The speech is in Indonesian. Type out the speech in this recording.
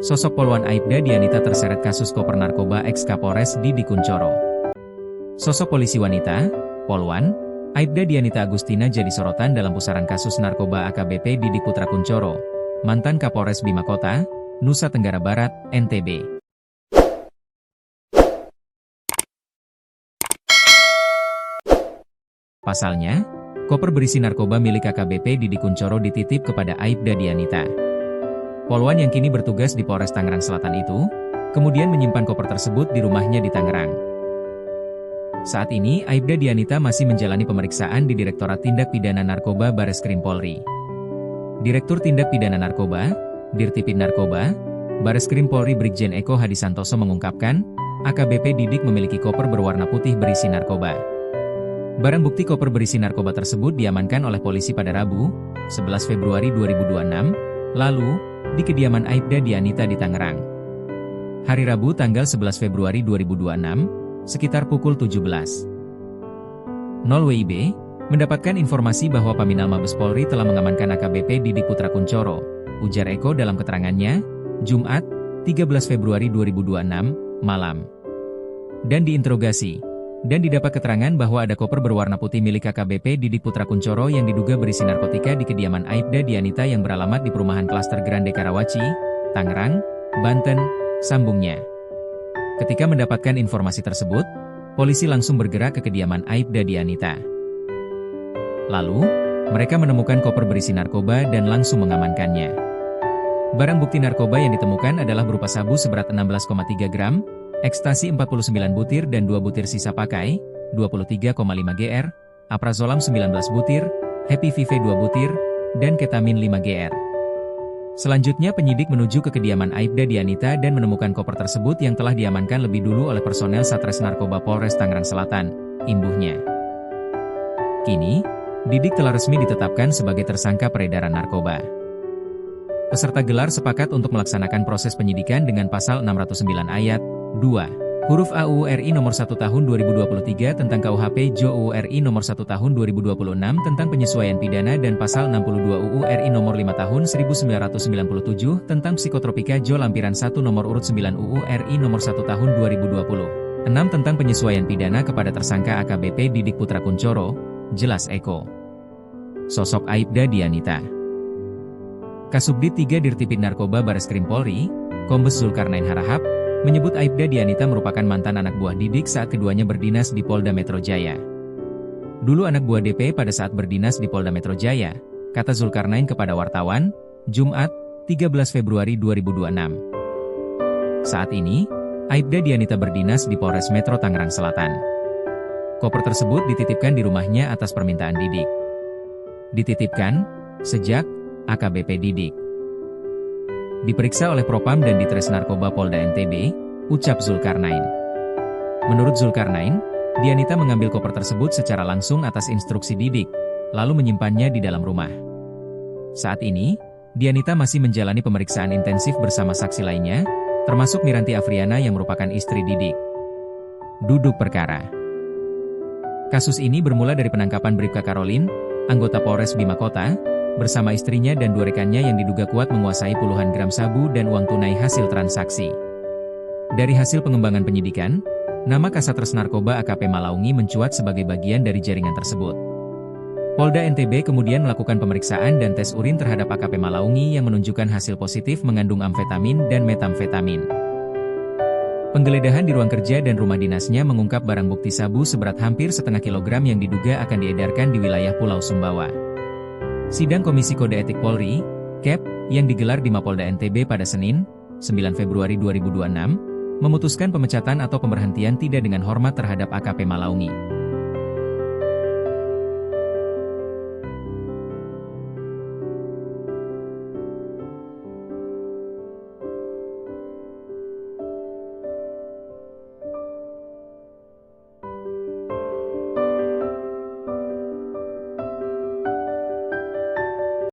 Sosok Poluan Aibda Dianita terseret kasus koper narkoba ex-Kapolres Didi Kunchoro. Sosok polisi wanita, Poluan, Aibda Dianita Agustina jadi sorotan dalam pusaran kasus narkoba AKBP Didi Putra Kunchoro, mantan Kapolres Bima Kota, Nusa Tenggara Barat, NTB. Pasalnya, koper berisi narkoba milik AKBP Didi Kunchoro dititip kepada Aibda Dianita. Poluan yang kini bertugas di Polres Tangerang Selatan itu, kemudian menyimpan koper tersebut di rumahnya di Tangerang. Saat ini, Aibda Dianita masih menjalani pemeriksaan di Direktorat Tindak Pidana Narkoba Bareskrim Polri. Direktur Tindak Pidana Narkoba, Dirtipid Narkoba, Bareskrim Polri Brigjen Eko Hadisantoso mengungkapkan, AKBP Didik memiliki koper berwarna putih berisi narkoba. Barang bukti koper berisi narkoba tersebut diamankan oleh polisi pada Rabu, 11 Februari 2026, lalu, di kediaman Aibda Dianita di Tangerang. Hari Rabu tanggal 11 Februari 2026, sekitar pukul 17.00 WIB, mendapatkan informasi bahwa Paminal Mabes Polri telah mengamankan AKBP Didi Putra Kunchoro, ujar Eko dalam keterangannya, Jumat, 13 Februari 2026, malam. Dan diinterogasi, dan didapat keterangan bahwa ada koper berwarna putih milik AKBP Didi Putra Kunchoro yang diduga berisi narkotika di kediaman Aibda Dianita yang beralamat di perumahan Klaster Grande Karawaci, Tangerang, Banten, sambungnya. Ketika mendapatkan informasi tersebut, polisi langsung bergerak ke kediaman Aibda Dianita. Lalu, mereka menemukan koper berisi narkoba dan langsung mengamankannya. Barang bukti narkoba yang ditemukan adalah berupa sabu seberat 16,3 gram, ekstasi 49 butir dan 2 butir sisa pakai, 23,5 gr, aprazolam 19 butir, Happy Vive 2 butir, dan ketamin 5 gr. Selanjutnya penyidik menuju ke kediaman Aibda Dianita dan menemukan koper tersebut yang telah diamankan lebih dulu oleh personel Satres Narkoba Polres Tangerang Selatan, imbuhnya. Kini, Didik telah resmi ditetapkan sebagai tersangka peredaran narkoba. Peserta gelar sepakat untuk melaksanakan proses penyidikan dengan pasal 609 ayat 2. Huruf A UU RI Nomor 1 Tahun 2023 tentang KUHP JO UU RI Nomor 1 Tahun 2026 tentang penyesuaian pidana dan pasal 62 UU RI Nomor 5 Tahun 1997 tentang psikotropika JO lampiran 1 Nomor urut 9 UU RI Nomor 1 Tahun 2026 tentang penyesuaian pidana kepada tersangka AKBP Didi Putra Kunchoro, jelas Eko. Sosok Aibda Dianita. Kasubdit 3 Dirtipid Narkoba Bareskrim Polri, Kombes Zulkarnain Harahap, menyebut Aibda Dianita merupakan mantan anak buah Didik saat keduanya berdinas di Polda Metro Jaya. Dulu anak buah DP pada saat berdinas di Polda Metro Jaya, kata Zulkarnain kepada wartawan, Jumat, 13 Februari 2026. Saat ini, Aibda Dianita berdinas di Polres Metro Tangerang Selatan. Koper tersebut dititipkan di rumahnya atas permintaan Didik. Dititipkan, sejak AKBP Didik diperiksa oleh Propam dan Ditres Narkoba Polda NTB, ucap Zulkarnain. Menurut Zulkarnain, Dianita mengambil koper tersebut secara langsung atas instruksi Didik, lalu menyimpannya di dalam rumah. Saat ini, Dianita masih menjalani pemeriksaan intensif bersama saksi lainnya, termasuk Miranti Afriana yang merupakan istri Didik. Duduk perkara. Kasus ini bermula dari penangkapan Bribka Karolin, anggota Polres Bima Kota, bersama istrinya dan 2 rekannya yang diduga kuat menguasai puluhan gram sabu dan uang tunai hasil transaksi. Dari hasil pengembangan penyidikan, nama Kasatres Narkoba AKP Malaungi mencuat sebagai bagian dari jaringan tersebut. Polda NTB kemudian melakukan pemeriksaan dan tes urin terhadap AKP Malaungi yang menunjukkan hasil positif mengandung amfetamin dan metamfetamin. Penggeledahan di ruang kerja dan rumah dinasnya mengungkap barang bukti sabu seberat hampir setengah kilogram yang diduga akan diedarkan di wilayah Pulau Sumbawa. Sidang Komisi Kode Etik Polri, KEP, yang digelar di Mapolda NTB pada Senin, 9 Februari 2026, memutuskan pemecatan atau pemberhentian tidak dengan hormat terhadap AKP Malaungi.